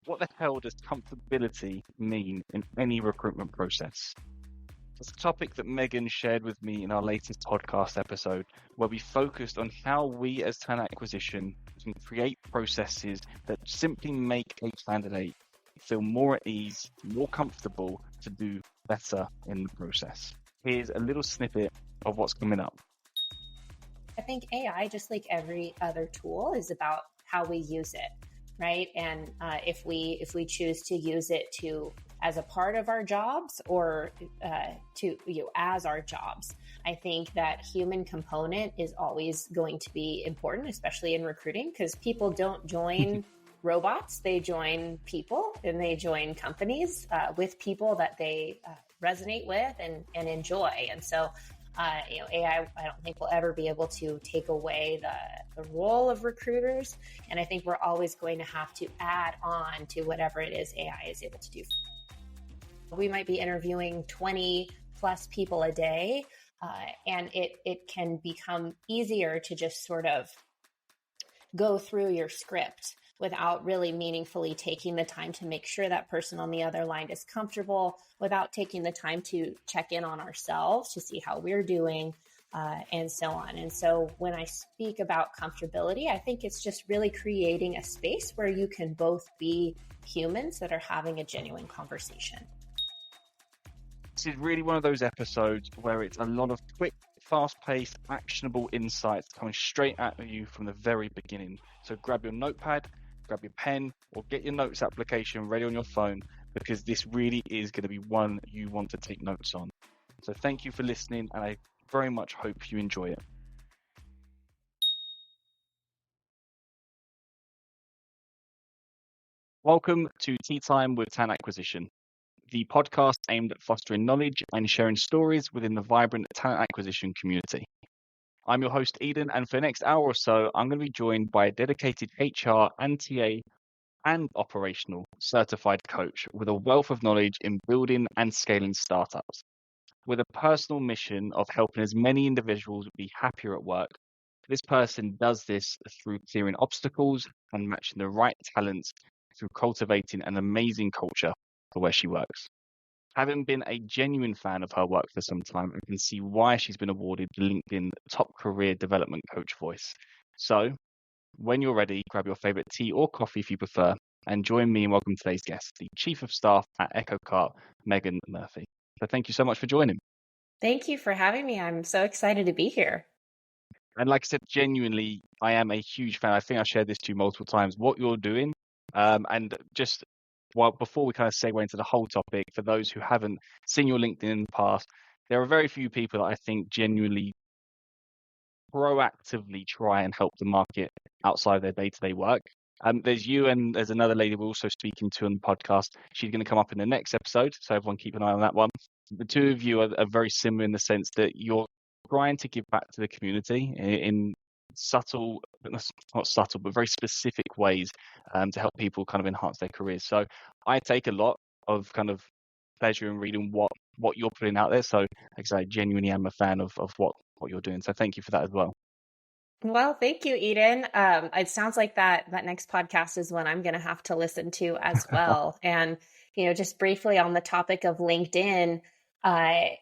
What the hell does comfortability mean in any recruitment process? It's a topic that Meghan shared with me in our latest podcast episode, where we focused on how we as talent acquisition can create processes that simply make a candidate feel more at ease, more comfortable to do better in the process. Here's a little snippet of what's coming up. I think AI, just like every other tool, is about how we use it, right? And if we choose to use it as a part of our jobs or as our jobs, I think that human component is always going to be important, especially in recruiting, because people don't join robots, they join people, and they join companies with people that they resonate with and enjoy. And so AI, I don't think will ever be able to take away the role of recruiters. And I think we're always going to have to add on to whatever it is AI is able to do. We might be interviewing 20 plus people a day, and it can become easier to just sort of go through your script without really meaningfully taking the time to make sure that person on the other line is comfortable, without taking the time to check in on ourselves to see how we're doing, and so on. And so when I speak about comfortability, I think it's just really creating a space where you can both be humans that are having a genuine conversation. This is really one of those episodes where it's a lot of quick, fast-paced, actionable insights coming straight at you from the very beginning. So grab your notepad, grab your pen, or get your notes application ready on your phone, because this really is going to be one you want to take notes on. So thank you for listening, and I very much hope you enjoy it. Welcome to Tea Time with Talent Acquisition, the podcast aimed at fostering knowledge and sharing stories within the vibrant talent acquisition community. I'm your host, Eden, and for the next hour or so, I'm going to be joined by a dedicated HR and TA and operational certified coach with a wealth of knowledge in building and scaling startups. With a personal mission of helping as many individuals be happier at work, this person does this through clearing obstacles and matching the right talents through cultivating an amazing culture for where she works. Having been a genuine fan of her work for some time, I can see why she's been awarded the LinkedIn Top Career Development Coach voice. So, when you're ready, grab your favorite tea or coffee if you prefer, and join me in welcoming today's guest, the Chief of Staff at EchoCart, Meghan Murphy. So thank you so much for joining. Thank you for having me. I'm so excited to be here. And like I said, genuinely, I am a huge fan. I think I've shared this to you multiple times, what you're doing. And just before we kind of segue into the whole topic, for those who haven't seen your LinkedIn in the past, there are very few people that I think genuinely proactively try and help the market outside of their day-to-day work. There's you and there's another lady we're also speaking to on the podcast. She's going to come up in the next episode, so everyone keep an eye on that one. The two of you are very similar in the sense that you're trying to give back to the community in subtle, not subtle, but very specific ways to help people kind of enhance their careers. So I take a lot of kind of pleasure in reading what you're putting out there. So like I say, I genuinely am a fan of what you're doing. So thank you for that as well. Well, thank you, Eden. It sounds like that next podcast is one I'm going to have to listen to as well. And, just briefly on the topic of LinkedIn, I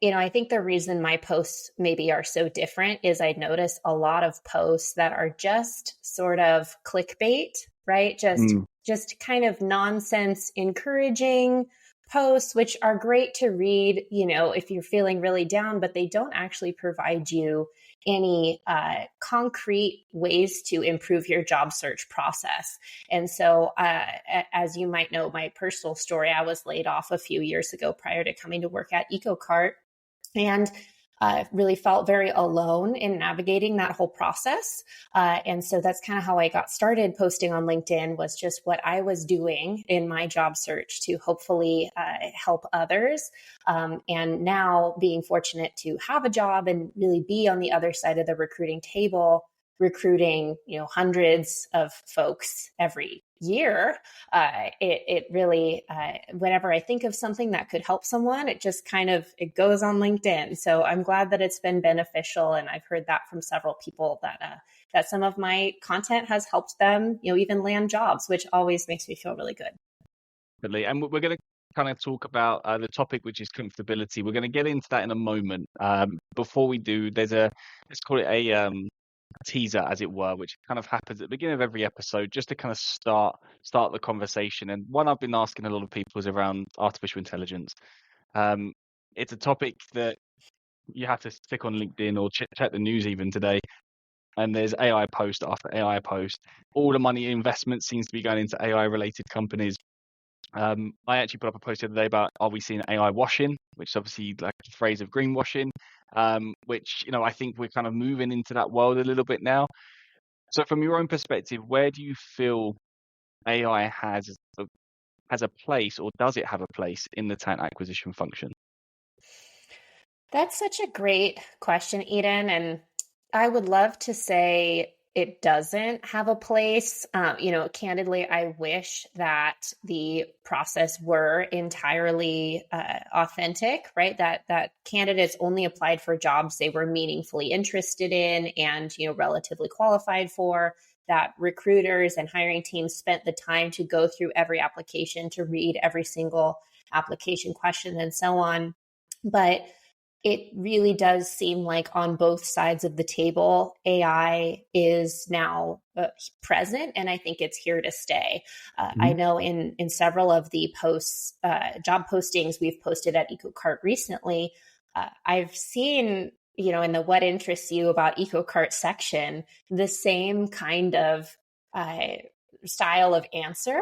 think the reason my posts maybe are so different is I notice a lot of posts that are just sort of clickbait, right? Just kind of nonsense encouraging posts, which are great to read, if you're feeling really down, but they don't actually provide you any concrete ways to improve your job search process. And so, as you might know, my personal story, I was laid off a few years ago prior to coming to work at EchoCart, and really felt very alone in navigating that whole process. And so that's kind of how I got started posting on LinkedIn, was just what I was doing in my job search to hopefully help others. And now being fortunate to have a job and really be on the other side of the recruiting table, recruiting, hundreds of folks every year. It really, whenever I think of something that could help someone, it just it goes on LinkedIn. So I'm glad that it's been beneficial. And I've heard that from several people that that some of my content has helped them, even land jobs, which always makes me feel really good. And we're going to kind of talk about the topic, which is comfortability. We're going to get into that in a moment. Before we do, let's call it a teaser, as it were, which kind of happens at the beginning of every episode, just to kind of start the conversation. And one I've been asking a lot of people is around artificial intelligence. It's a topic that you have to stick on LinkedIn or check the news even today. And there's AI post after AI post. All the money investment seems to be going into AI related companies. I actually put up a post the other day about, are we seeing AI washing, which is obviously like the phrase of greenwashing, which, I think we're kind of moving into that world a little bit now. So from your own perspective, where do you feel AI has a place, or does it have a place in the talent acquisition function? That's such a great question, Eden. And I would love to say it doesn't have a place. Candidly, I wish that the process were entirely authentic, right? That candidates only applied for jobs they were meaningfully interested in and, relatively qualified for, that recruiters and hiring teams spent the time to go through every application, to read every single application question and so on. But it really does seem like on both sides of the table, AI is now present, and I think it's here to stay. I know in several of the posts, job postings we've posted at EcoCart recently, I've seen, in the what interests you about EcoCart section, the same kind of style of answer.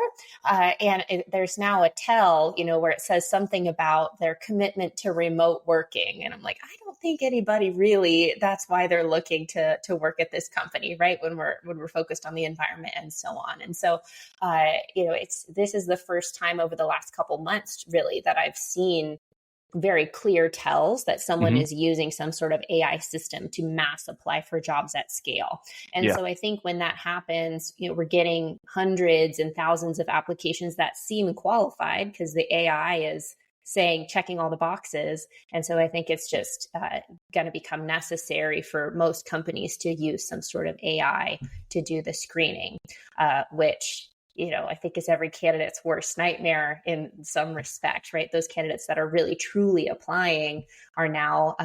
There's now a tell, where it says something about their commitment to remote working. And I'm like, I don't think anybody really, that's why they're looking to work at this company, right? When we're focused on the environment and so on. And so, this is the first time over the last couple months, really, that I've seen very clear tells that someone is using some sort of AI system to mass apply for jobs at scale. And so I think when that happens, we're getting hundreds and thousands of applications that seem qualified because the AI is checking all the boxes. And so I think it's just going to become necessary for most companies to use some sort of AI to do the screening, which I think is every candidate's worst nightmare in some respect, right? Those candidates that are really truly applying are now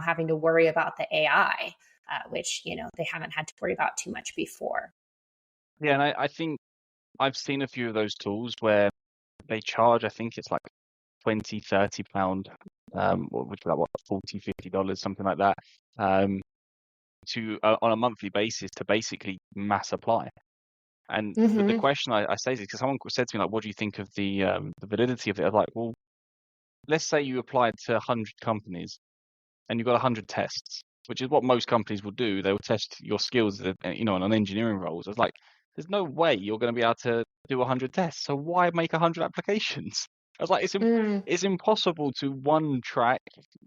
having to worry about the AI, which they haven't had to worry about too much before. Yeah, and I think I've seen a few of those tools where they charge, I think it's like £20-30, which is like $40-50, something like that, to on a monthly basis to basically mass apply. And the question I say is because someone said to me, like, what do you think of the validity of it? I'm like, well, let's say you applied to 100 companies and you got 100 tests, which is what most companies will do. They will test your skills, on engineering roles. I was like, there's no way you're going to be able to do 100 tests. So why make 100 applications? I was like, it's impossible to one track,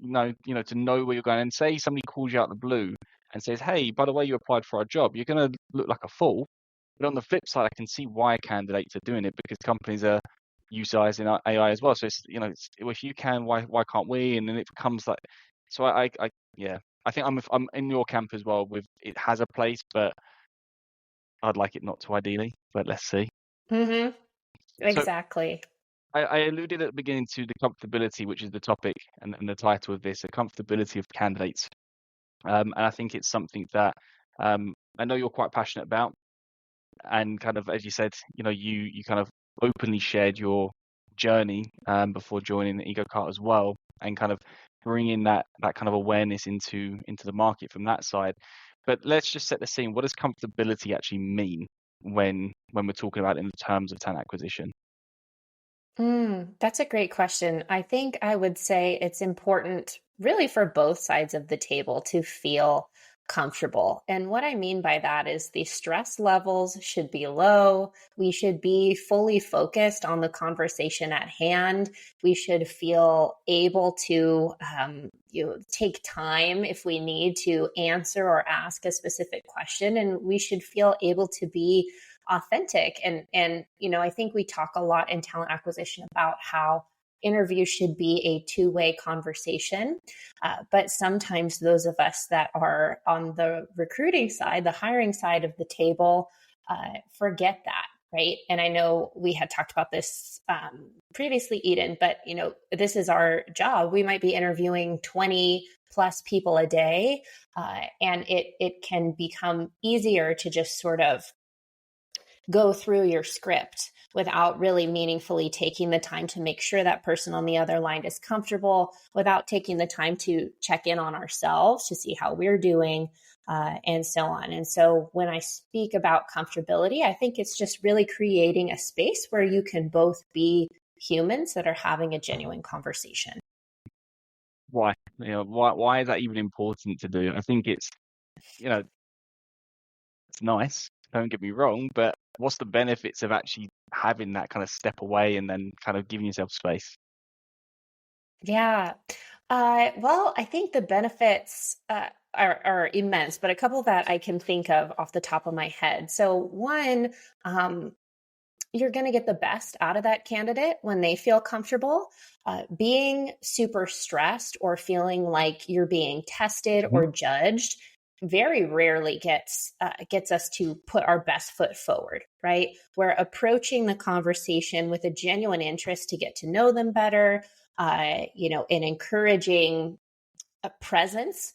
to know where you're going. And say somebody calls you out the blue and says, hey, by the way, you applied for our job, you're going to look like a fool. But on the flip side, I can see why candidates are doing it because companies are utilizing AI as well. So if you can, why can't we? And then it becomes like, so I think I'm in your camp as well. With it has a place, but I'd like it not to ideally. But let's see. Exactly. So I alluded at the beginning to the comfortability, which is the topic and the title of this, the comfortability of candidates. And I think it's something that I know you're quite passionate about. And kind of, as you said, you kind of openly shared your journey before joining the EcoCart as well, and kind of bringing that kind of awareness into the market from that side. But let's just set the scene. What does comfortability actually mean when we're talking about it in the terms of talent acquisition? That's a great question. I think I would say it's important really for both sides of the table to feel comfortable. And what I mean by that is the stress levels should be low. We should be fully focused on the conversation at hand. We should feel able to take time if we need to answer or ask a specific question. And we should feel able to be authentic. And I think we talk a lot in talent acquisition about how interview should be a two-way conversation. But sometimes those of us that are on the recruiting side, the hiring side of the table, forget that. Right. And I know we had talked about this previously, Eden, but this is our job. We might be interviewing 20 plus people a day. And it can become easier to just sort of go through your script without really meaningfully taking the time to make sure that person on the other line is comfortable, without taking the time to check in on ourselves to see how we're doing, and so on. And so when I speak about comfortability, I think it's just really creating a space where you can both be humans that are having a genuine conversation. Why? Why is that even important to do? I think it's nice, don't get me wrong, but what's the benefits of actually having that kind of step away and then kind of giving yourself space? Yeah. Well, I think the benefits are immense, but a couple that I can think of off the top of my head. So one, you're going to get the best out of that candidate when they feel comfortable. Being super stressed or feeling like you're being tested or judged very rarely gets us to put our best foot forward, right? We're approaching the conversation with a genuine interest to get to know them better, an encouraging presence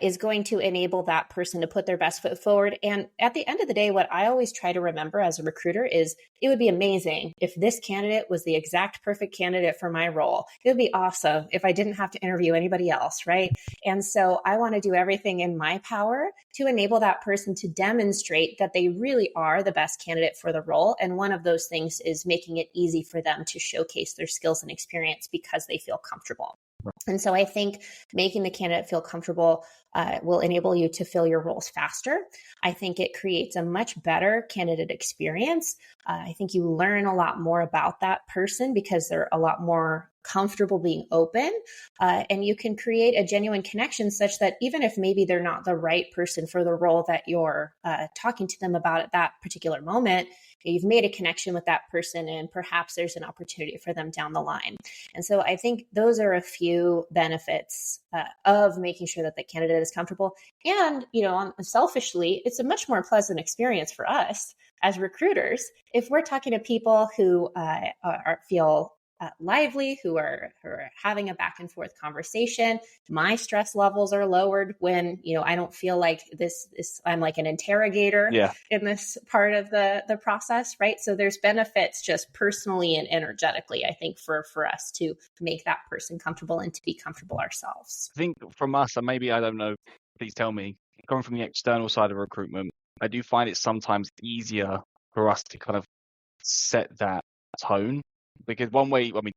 is going to enable that person to put their best foot forward. And at the end of the day, what I always try to remember as a recruiter is it would be amazing if this candidate was the exact perfect candidate for my role. It would be awesome if I didn't have to interview anybody else, right? And so I want to do everything in my power to enable that person to demonstrate that they really are the best candidate for the role. And one of those things is making it easy for them to showcase their skills and experience because they feel comfortable. And so I think making the candidate feel comfortable will enable you to fill your roles faster. I think it creates a much better candidate experience. I think you learn a lot more about that person because they're a lot more comfortable being open, and you can create a genuine connection such that even if maybe they're not the right person for the role that you're talking to them about at that particular moment, you've made a connection with that person and perhaps there's an opportunity for them down the line. And so I think those are a few benefits of making sure that the candidate is comfortable. And, selfishly, it's a much more pleasant experience for us as recruiters if we're talking to people who feel lively, who are having a back and forth conversation. My stress levels are lowered when, I don't feel like this I'm like an interrogator in this part of the process, right? So there's benefits just personally and energetically, I think, for us to make that person comfortable and to be comfortable ourselves. I think from us, and maybe I don't know, please tell me, coming from the external side of recruitment, I do find it sometimes easier for us to kind of set that tone. Because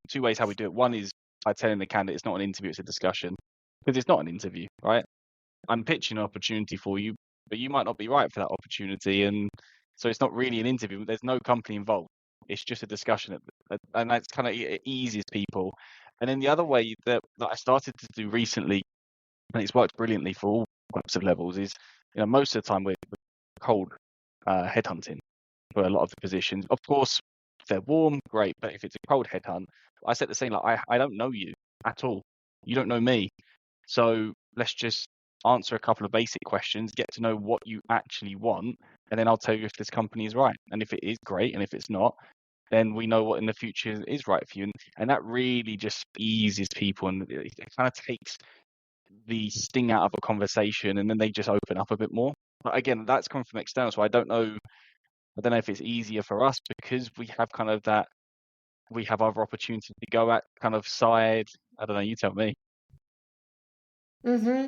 two ways how we do it. One is by telling the candidate it's not an interview, it's a discussion. Because it's not an interview, right? I'm pitching an opportunity for you, but you might not be right for that opportunity. And so it's not really an interview. There's no company involved. It's just a discussion. And that's kind of eases people. And then the other way that I started to do recently, and it's worked brilliantly for all types of levels, is most of the time we're cold headhunting for a lot of the positions. Of course, if they're warm, great. But if it's a cold headhunt, I set the scene like I don't know you at all. You don't know me. So let's just answer a couple of basic questions, get to know what you actually want, and then I'll tell you if this company is right. And if it is, great. And if it's not, then we know what in the future is right for you. And that really just eases people, and it kind of takes the sting out of a conversation, and then they just open up a bit more. But again, that's coming from external, so I don't know if it's easier for us because we have kind of that, we have other opportunities to go at kind of side. I don't know, you tell me. Mm-hmm.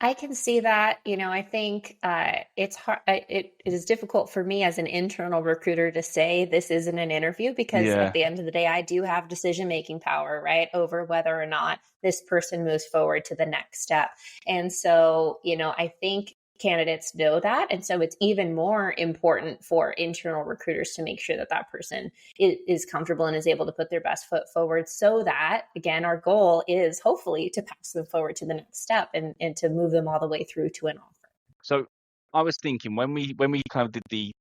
I can see that. I think it's hard. It is difficult for me as an internal recruiter to say this isn't an interview because at the end of the day, I do have decision-making power, right, over whether or not this person moves forward to the next step. And so, I think candidates know that. And so it's even more important for internal recruiters to make sure that that person is comfortable and is able to put their best foot forward so that, again, our goal is hopefully to pass them forward to the next step and to move them all the way through to an offer. So I was thinking when we kind of did the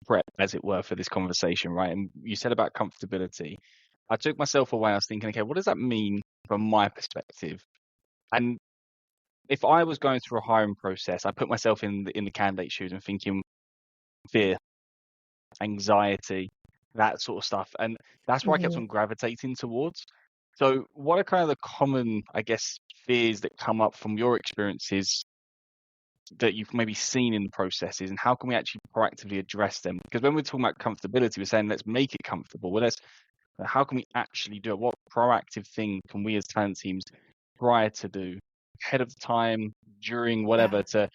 prep, as it were, for this conversation, right? And you said about comfortability. I took myself away. I was thinking, okay, what does that mean from my perspective? And if I was going through a hiring process, I put myself in the candidate shoes and thinking fear, anxiety, that sort of stuff. And that's where I kept Hmm. on gravitating towards. So what are kind of the common, I guess, fears that come up from your experiences that you've maybe seen in the processes, and how can we actually proactively address them? Because when we're talking about comfortability, we're saying let's make it comfortable. Well, how can we actually do it? What proactive thing can we as talent teams try to do ahead of time, during, whatever, Yeah. to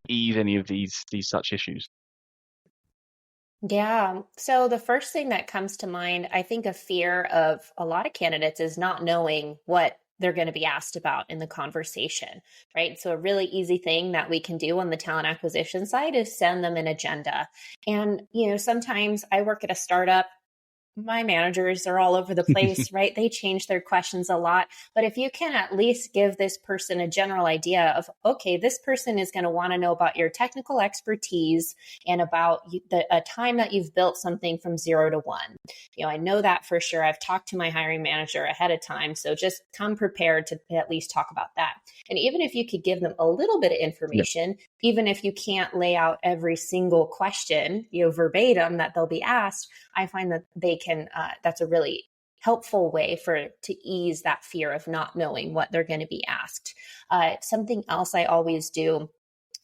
ease any of these such issues? Yeah. So the first thing that comes to mind, I think a fear of a lot of candidates is not knowing what they're going to be asked about in the conversation, right? So a really easy thing that we can do on the talent acquisition side is send them an agenda. And, sometimes I work at a startup. My managers are all over the place, right? They change their questions a lot. But if you can at least give this person a general idea of, okay, this person is going to want to know about your technical expertise and about a time that you've built something from 0 to 1. I know that for sure. I've talked to my hiring manager ahead of time. So just come prepared to at least talk about that. And even if you could give them a little bit of Yeah. information, even if you can't lay out every single question, verbatim that they'll be asked, I find that they can, that's a really helpful way to ease that fear of not knowing what they're going to be asked. Something else I always do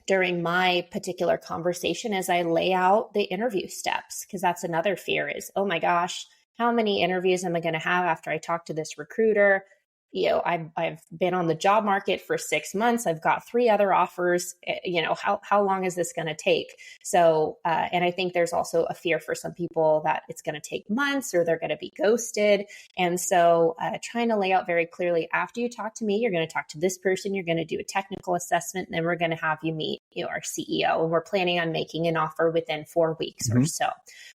during my particular conversation is I lay out the interview steps, because that's another fear is, oh my gosh, how many interviews am I going to have after I talk to this recruiter? I've been on the job market for 6 months. I've got 3 other offers. How long is this going to take? So, and I think there's also a fear for some people that it's going to take months or they're going to be ghosted. And so, trying to lay out very clearly, after you talk to me, you're going to talk to this person, you're going to do a technical assessment, and then we're going to have you meet, our CEO, and we're planning on making an offer within 4 weeks or Hmm. so.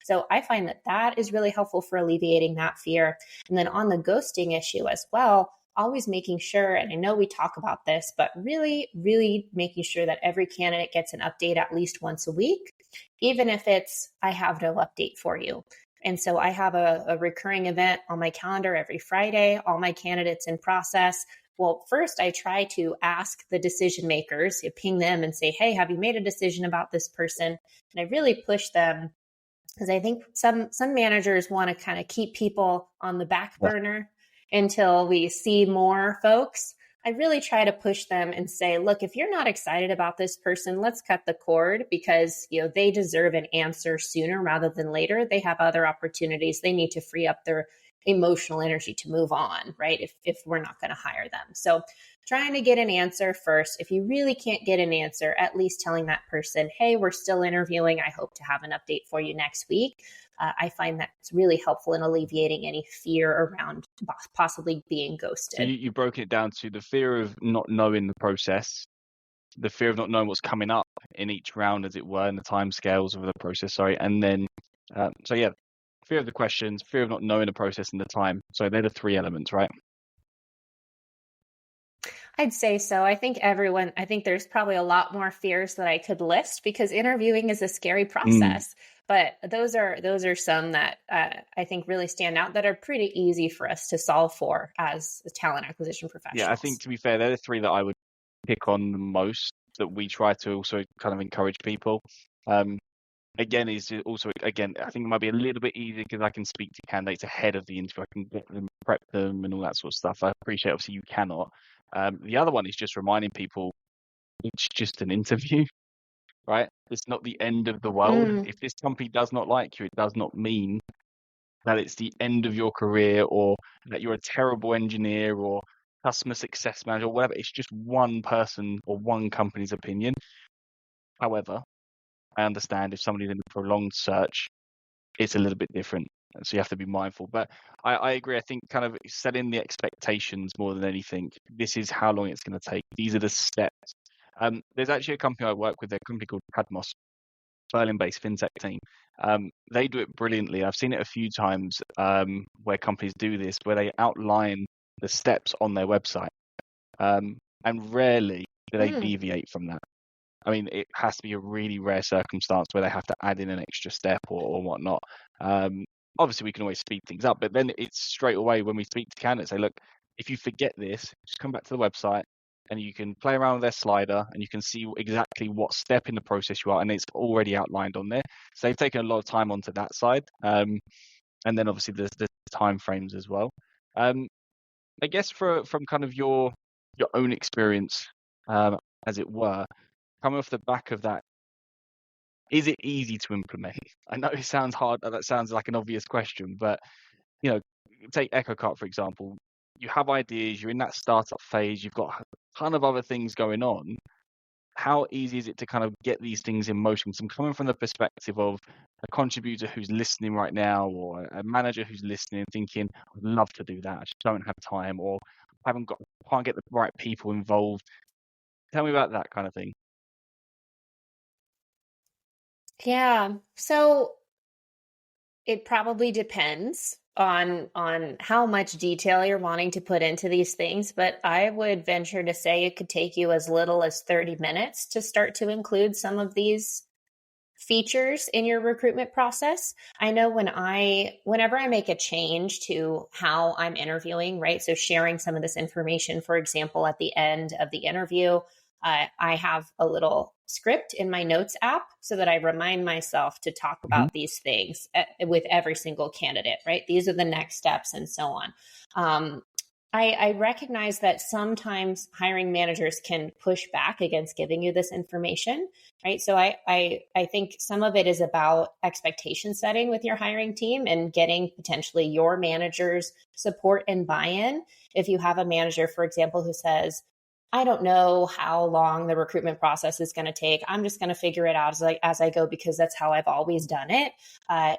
So I find that that is really helpful for alleviating that fear. And then on the ghosting issue as well, always making sure, and I know we talk about this, but really, really making sure that every candidate gets an update at least once a week, even if it's, I have no update for you. And so I have a recurring event on my calendar every Friday, all my candidates in process. Well, first I try to ask the decision makers, ping them and say, hey, have you made a decision about this person? And I really push them, because I think some managers want to kind of keep people on the back Yeah. burner until we see more folks. I really try to push them and say, look, if you're not excited about this person, let's cut the cord, because they deserve an answer sooner rather than later. They have other opportunities. They need to free up their emotional energy to move on, right? If we're not going to hire them. So trying to get an answer first. If you really can't get an answer, at least telling that person, hey, we're still interviewing. I hope to have an update for you next week. I find that's really helpful in alleviating any fear around possibly being So ghosted. you broke it down to the fear of not knowing the process, the fear of not knowing what's coming up in each round, as it were, and the timescales of the process. Sorry, and then so yeah, fear of the questions, fear of not knowing the process and the time. So they're the three elements, right? I'd say so. I think there's probably a lot more fears that I could list, because interviewing is a scary Mm. process. But those are some that I think really stand out, that are pretty easy for us to solve for as talent acquisition Yeah, I think, professionals. to be fair, they're the three that I would pick on the most, that we try to also kind of encourage people. Um, Again, is also, again, I think it might be a little bit easier because I can speak to candidates ahead of the interview. I can get them, prep them, and all that sort of stuff. I appreciate, obviously, you cannot. The other one is just reminding people it's just an interview, right? It's not the end of the world. Mm. If this company does not like you, it does not mean that it's the end of your career, or that you're a terrible engineer or customer success manager or whatever. It's just one person or one company's opinion. However, I understand if somebody's in a prolonged search, it's a little bit different. So you have to be mindful. But I agree. I think kind of setting the expectations more than anything. This is how long it's going to take. These are the steps. There's actually a company I work with, a company called Cadmos, Berlin-based fintech team. They do it brilliantly. I've seen it a few times where companies do this, where they outline the steps on their website, and rarely do they Mm. deviate from that. I mean, it has to be a really rare circumstance where they have to add in an extra step or whatnot. obviously we can always speed things up, but then it's straight away when we speak to candidates, say, look, if you forget this, just come back to the website and you can play around with their slider and you can see exactly what step in the process you are, and it's already outlined on there. So they've taken a lot of time onto that side. And then obviously there's the time frames as well. I guess from kind of your own experience, as it were, coming off the back of that, is it easy to implement? I know it sounds hard. That sounds like an obvious question, but take EchoCart for example. You have ideas. You're in that startup phase. You've got a ton of other things going on. How easy is it to kind of get these things in motion? Because I'm coming from the perspective of a contributor who's listening right now, or a manager who's listening, thinking, "I'd love to do that. I just don't have time, or can't get the right people involved." Tell me about that kind of thing. Yeah. So it probably depends on how much detail you're wanting to put into these things, but I would venture to say it could take you as little as 30 minutes to start to include some of these features in your recruitment process. I know whenever I make a change to how I'm interviewing, right? So sharing some of this information, for example, at the end of the interview, I have a little script in my notes app so that I remind myself to talk about these things with every single candidate, right? These are the next steps and so on. I recognize that sometimes hiring managers can push back against giving you this information, right? So I think some of it is about expectation setting with your hiring team and getting potentially your manager's support and buy-in. If you have a manager, for example, who says, I don't know how long the recruitment process is going to take. I'm just going to figure it out as I go because that's how I've always done it.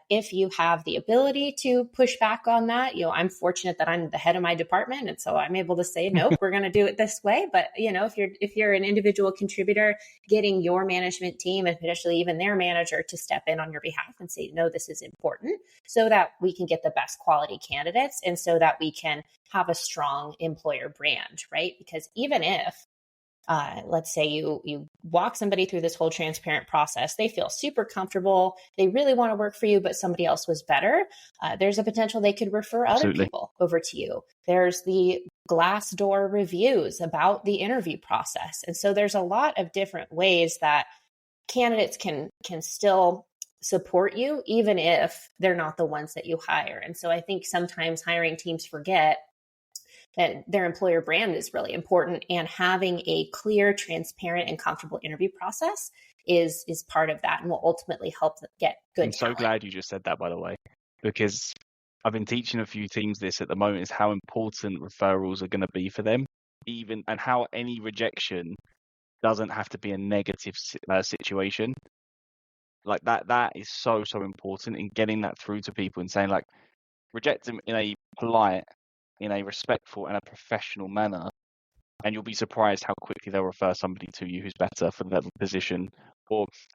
If you have the ability to push back on that, I'm fortunate that I'm the head of my department, and so I'm able to say, nope, we're going to do it this way. But if you're an individual contributor, getting your management team and potentially even their manager to step in on your behalf and say, no, this is important, so that we can get the best quality candidates and so that we can have a strong employer brand, right? Because even if, let's say you walk somebody through this whole transparent process, they feel super comfortable, they really want to work for you, but somebody else was better, there's a potential they could refer other people over to you. There's the Glassdoor reviews about the interview process. And so there's a lot of different ways that candidates can still support you, even if they're not the ones that you hire. And so I think sometimes hiring teams forget that their employer brand is really important, and having a clear, transparent, and comfortable interview process is part of that and will ultimately help them get good I'm so glad you just said that, by the way, because I've been teaching a few teams this at the moment, is how important referrals are going to be for them, and how any rejection doesn't have to be a negative situation. Like that is so important in getting that through to people and saying, like, reject them in a polite, in a respectful and a professional manner, and you'll be surprised how quickly they'll refer somebody to you who's better for that position.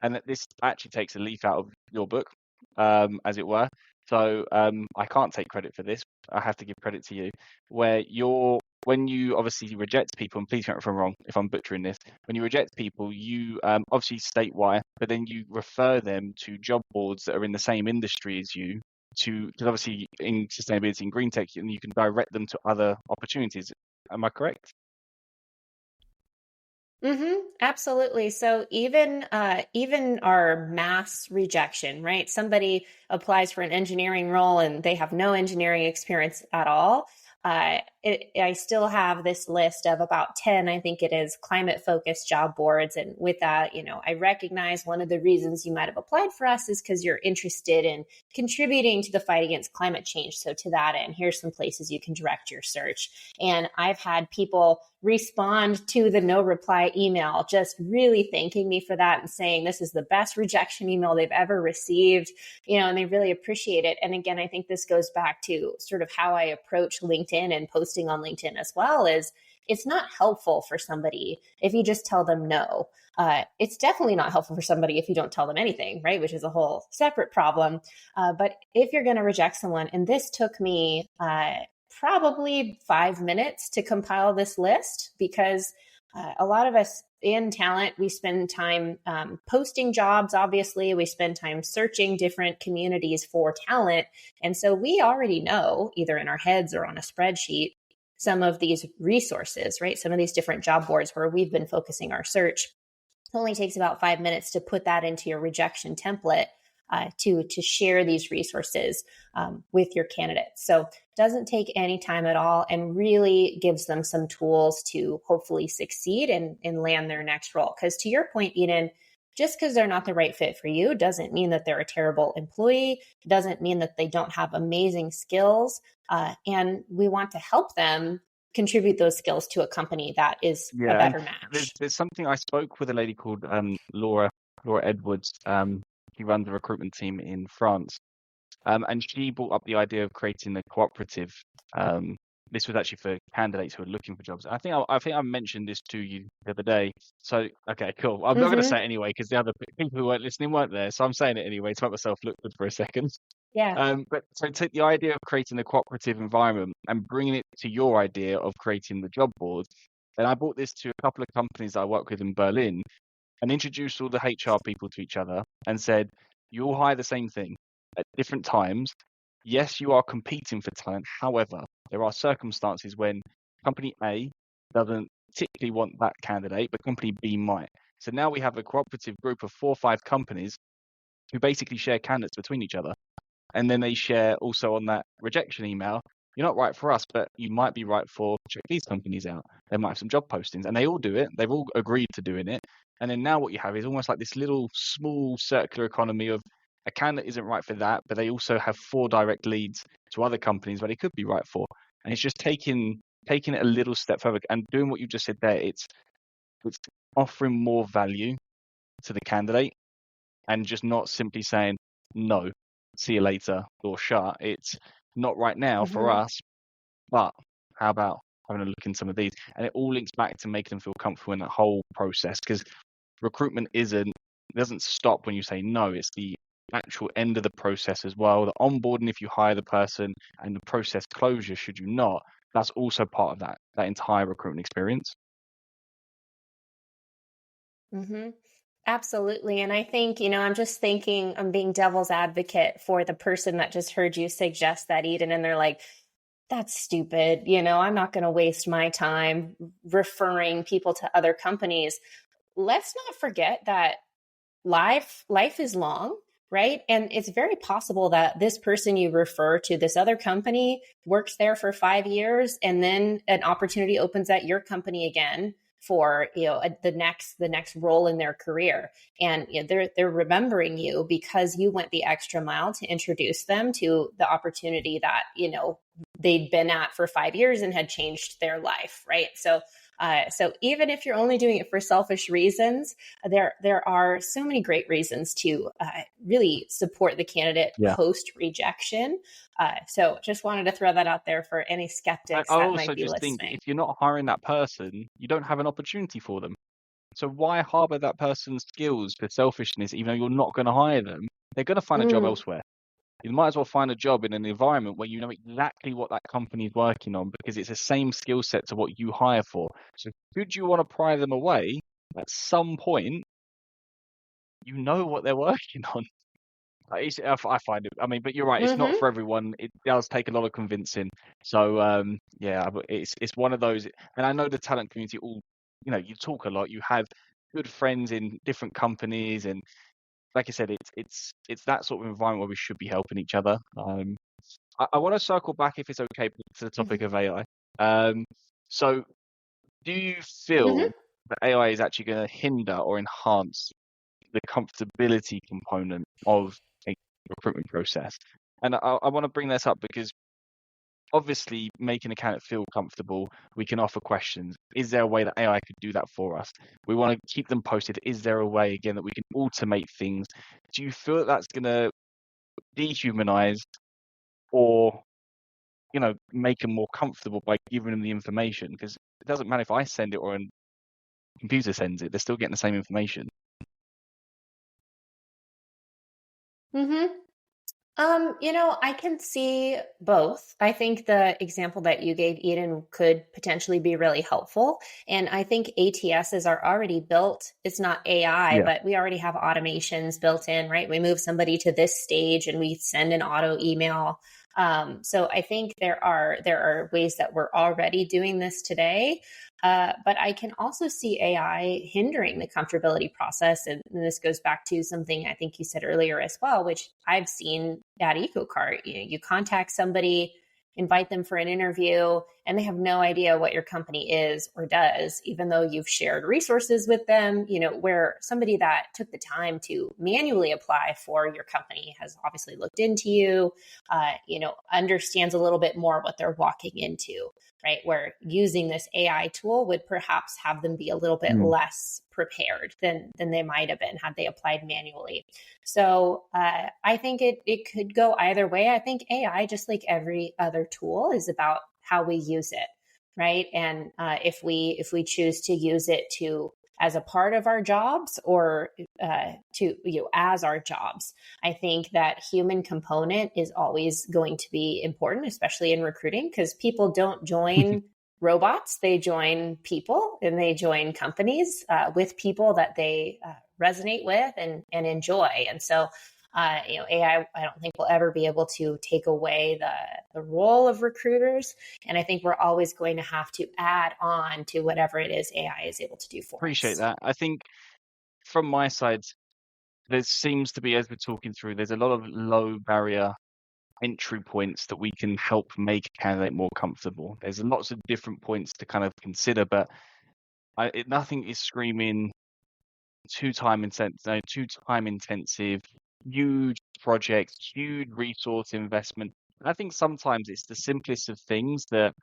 And this actually takes a leaf out of your book, as it were. So I can't take credit for this. I have to give credit to you, when you obviously reject people, and please correct me if I'm wrong, if I'm butchering this, when you reject people, you obviously state why, but then you refer them to job boards that are in the same industry as you, because obviously in sustainability and green tech, and you can direct them to other opportunities. Am I correct? Absolutely. So even our mass rejection, right? Somebody applies for an engineering role and they have no engineering experience at all. I still have this list of about 10, I think it is, climate-focused job boards. And with that, I recognize one of the reasons you might have applied for us is because you're interested in contributing to the fight against climate change. So to that end, here's some places you can direct your search. And I've had people respond to the no reply email, just really thanking me for that and saying this is the best rejection email they've ever received, and they really appreciate it. And again, I think this goes back to sort of how I approach LinkedIn and posting on LinkedIn as well. Is it's not helpful for somebody if you just tell them no. It's definitely not helpful for somebody if you don't tell them anything, right? Which is a whole separate problem. But if you're going to reject someone, and this took me probably 5 minutes to compile this list, because a lot of us, in talent, we spend time posting jobs, obviously. We spend time searching different communities for talent. And so we already know, either in our heads or on a spreadsheet, some of these resources, right? Some of these different job boards where we've been focusing our search. It only takes about 5 minutes to put that into your rejection template to share these resources with your candidates. So it doesn't take any time at all and really gives them some tools to hopefully succeed and land their next role. Because to your point, Eden, just because they're not the right fit for you doesn't mean that they're a terrible employee, doesn't mean that they don't have amazing skills. And we want to help them contribute those skills to a company that is a better match. There's something. I spoke with a lady called Laura Edwards. She runs a recruitment team in France, and she brought up the idea of creating a cooperative. This was actually for candidates who are looking for jobs. I think I mentioned this to you the other day. So okay, cool. I'm not going to say it anyway because the other people who weren't listening weren't there. So I'm saying it anyway to make myself look good for a second. Yeah. But so take the idea of creating a cooperative environment and bringing it to your idea of creating the job board. And I brought this to a couple of companies I work with in Berlin and introduced all the HR people to each other and said, you all hire the same thing at different times. Yes, you are competing for talent. However, there are circumstances when company A doesn't particularly want that candidate, but company B might. So now we have a cooperative group of 4 or 5 companies who basically share candidates between each other. And then they share also on that rejection email, you're not right for us, but you might be right for check these companies out. They might have some job postings and they all do it. They've all agreed to doing it. And then now what you have is almost like this little small circular economy of a candidate isn't right for that, but they also have 4 direct leads to other companies where they could be right for. And it's just taking it a little step further and doing what you just said there. It's offering more value to the candidate and just not simply saying, no, see you later, or shut. It's not right now for us, but how about having a look in some of these? And it all links back to making them feel comfortable in that whole process because recruitment doesn't stop when you say no. It's the actual end of the process as well. The onboarding if you hire the person and the process closure should you not. That's also part of that entire recruitment experience. Absolutely. And I think, I'm just thinking, I'm being devil's advocate for the person that just heard you suggest that, Eden, and they're like, that's stupid. I'm not going to waste my time referring people to other companies. Let's not forget that life is long, right? And it's very possible that this person you refer to this other company works there for 5 years and then an opportunity opens at your company again for the next role in their career, and they're remembering you because you went the extra mile to introduce them to the opportunity that they'd been at for 5 years and had changed their life, right? So even if you're only doing it for selfish reasons, there are so many great reasons to really support the candidate post rejection. So just wanted to throw that out there for any skeptics that might be listening. Think if you're not hiring that person, you don't have an opportunity for them. So why harbor that person's skills for selfishness, even though you're not going to hire them? They're going to find a job elsewhere. You might as well find a job in an environment where you know exactly what that company is working on because it's the same skill set to what you hire for. So should you want to pry them away, at some point, you know what they're working on. I find it. I mean, but you're right. It's not for everyone. It does take a lot of convincing. So it's one of those. And I know the talent community all. You talk a lot. You have good friends in different companies, and like I said, it's that sort of environment where we should be helping each other. I want to circle back, if it's okay, to the topic of AI. So, do you feel that AI is actually going to hinder or enhance the comfortability component of a recruitment process? And I want to bring this up because obviously making a candidate feel comfortable, we can offer questions. Is there a way that AI could do that for us? We want to keep them posted. Is there a way, again, that we can automate things? Do you feel that that's going to dehumanize or, make them more comfortable by giving them the information? Because it doesn't matter if I send it or a computer sends it, they're still getting the same information. I can see both. I think the example that you gave, Eden, could potentially be really helpful. And I think ATSs are already built. It's not AI, Yeah. but we already have automations built in, right? We move somebody to this stage and we send an auto email. So I think there are ways that we're already doing this today. But I can also see AI hindering the comfortability process. And this goes back to something I think you said earlier as well, which I've seen at EcoCart. You contact somebody, invite them for an interview, and they have no idea what your company is or does, even though you've shared resources with them, where somebody that took the time to manually apply for your company has obviously looked into you, understands a little bit more what they're walking into, right? Where using this AI tool would perhaps have them be a little bit Mm. less prepared than they might have been had they applied manually. So I think it could go either way. I think AI, just like every other tool, is about how we use it, right? And if we choose to use it to as a part of our jobs or as our jobs, I think that human component is always going to be important, especially in recruiting, because people don't join robots, they join people and they join companies with people that they resonate with and enjoy. And so AI, I don't think will ever be able to take away the role of recruiters. And I think we're always going to have to add on to whatever it is AI is able to do for Appreciate us. that. I think from my side, there seems to be, as we're talking through, there's a lot of low barrier entry points that we can help make a candidate more comfortable. There's lots of different points to kind of consider, but nothing is screaming too time intensive, huge projects, huge resource investment. And I think sometimes it's the simplest of things that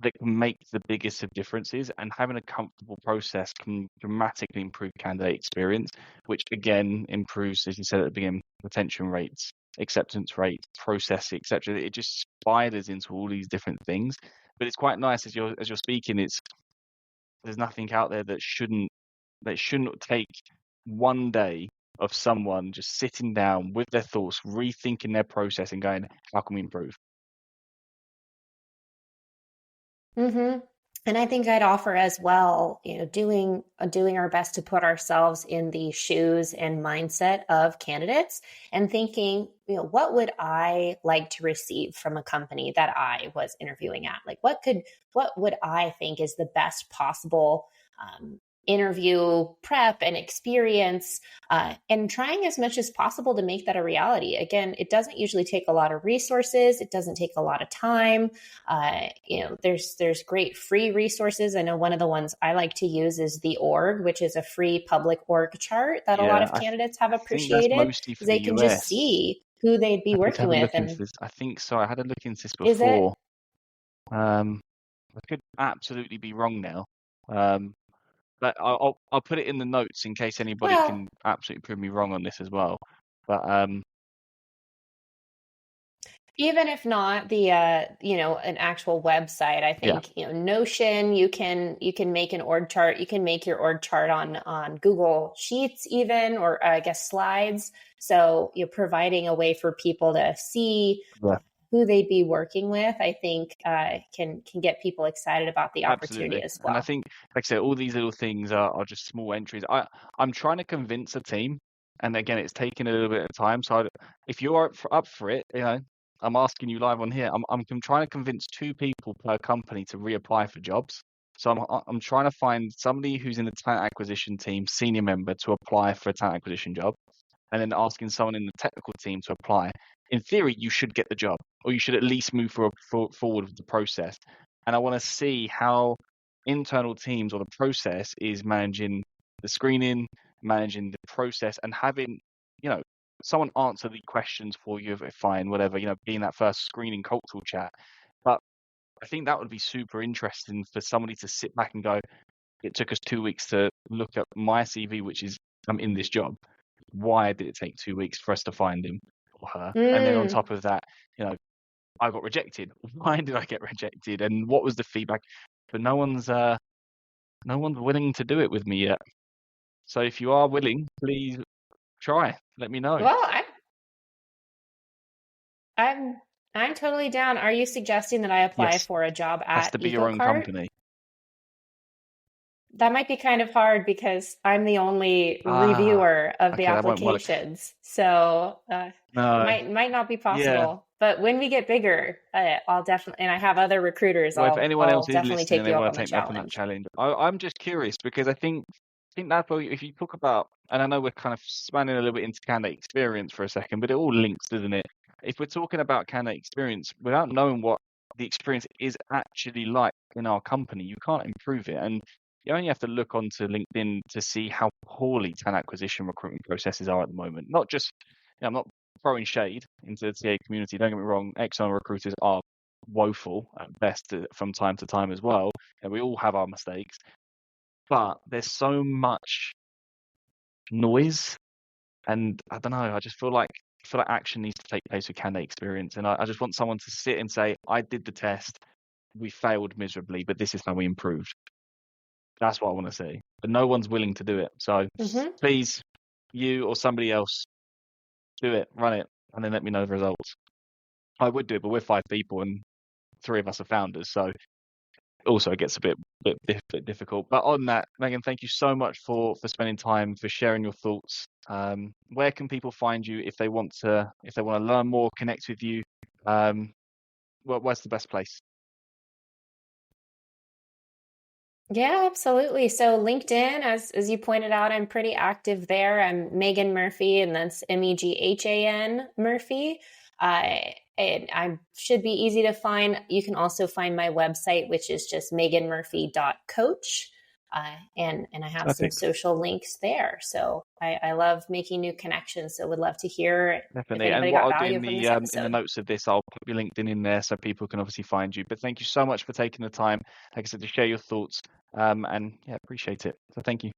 can make the biggest of differences, and having a comfortable process can dramatically improve candidate experience, which again improves, as you said at the beginning, retention rates, acceptance rates, process, etc. It just spiders into all these different things. But it's quite nice as you're speaking, there's nothing out there that shouldn't take one day of someone just sitting down with their thoughts, rethinking their process and going, how can we improve? Mm-hmm. And I think I'd offer as well, doing our best to put ourselves in the shoes and mindset of candidates and thinking, what would I like to receive from a company that I was interviewing at? Like, what would I think is the best possible interview prep and experience, and trying as much as possible to make that a reality. Again, it doesn't usually take a lot of resources. It doesn't take a lot of time. There's great free resources. I know one of the ones I like to use is the org, which is a free public org chart that a lot Yeah, of candidates have I think that's appreciated mostly because for the they can just US. see who they'd be I need to working have a with. look into And this. I think so. I had a look into this is it? before. Um, I could absolutely be wrong now. Um, but I'll put it in the notes in case anybody Well, can absolutely prove me wrong on this as well. But even if not the an actual website, I yeah, think Notion, you can make an org chart. You can make your org chart on Google Sheets even, or I guess slides. So you're providing a way for people to see yeah, who they'd be working with. I think can get people excited about the opportunity absolutely. as And I well. think, like I said, all these little things are just small entries. I'm trying to convince a team, and again, it's taking a little bit of time. So if you're up for it, I'm asking you live on here. I'm trying to convince two people per company to reapply for jobs. So I'm trying to find somebody who's in the talent acquisition team, senior member, to apply for a talent acquisition job, and then asking someone in the technical team to apply. In theory, you should get the job, or you should at least move forward with the process. And I want to see how internal teams or the process is managing the screening, managing the process, and having, you know, someone answer the questions for you, if fine, whatever, being that first screening cultural chat. But I think that would be super interesting for somebody to sit back and go, it took us 2 weeks to look at my CV, which is, I'm in this job. Why did it take 2 weeks for us to find him or her? And then on Mm. top of that, I got rejected. Why did I get rejected? And what was the feedback? But no one's willing to do it with me yet. So if you are willing, please try. Let me know. Well, I'm I'm totally down. Are you suggesting that I apply Yes, for a job has at to be your own EcoCart? company. That might be kind of hard because I'm the only Ah, reviewer of the okay, that won't work. applications. So No, might not be yeah. possible. But when we get bigger, I'll definitely, and I have other recruiters, Well, if anyone I'll else is definitely listening and take they you up want on to the take me up on that challenge. challenge, I'm just curious because I think that's where if you talk about, and I know we're kind of spanning a little bit into candidate experience for a second, but it all links, doesn't it? If we're talking about candidate experience, without knowing what the experience is actually like in our company, you can't improve it. And you only have to look onto LinkedIn to see how poorly talent acquisition recruitment processes are at the moment. Not just, I'm not throwing shade into the TA community. Don't get me wrong, external recruiters are woeful at best from time to time as well. And we all have our mistakes, but there's so much noise, and I don't know. I feel like action needs to take place with candidate experience, and I just want someone to sit and say, "I did the test, we failed miserably, but this is how we improved." That's what I want to see, but no one's willing to do it. So Hmm. please, you or somebody else, do it, run it, and then let me know the results. I would do it, but we're 5 people and 3 of us are founders, so also it gets a bit difficult. But on that, Megan, thank you so much for spending time, for sharing your thoughts. Where can people find you if they want to learn more, connect with you? Where's the best place? Yeah, absolutely. So LinkedIn, as you pointed out, I'm pretty active there. I'm Megan Murphy, and that's Meghan Murphy. And I should be easy to find. You can also find my website, which is just meganmurphy.coach. And I have some Perfect. social links there. So I love making new connections. So would love to hear if Definitely. And anybody what got I'll do value in from the this in the episode. notes of this, I'll put your LinkedIn in there so people can obviously find you. But thank you so much for taking the time, like I said, to share your thoughts. And yeah, appreciate it. So thank you.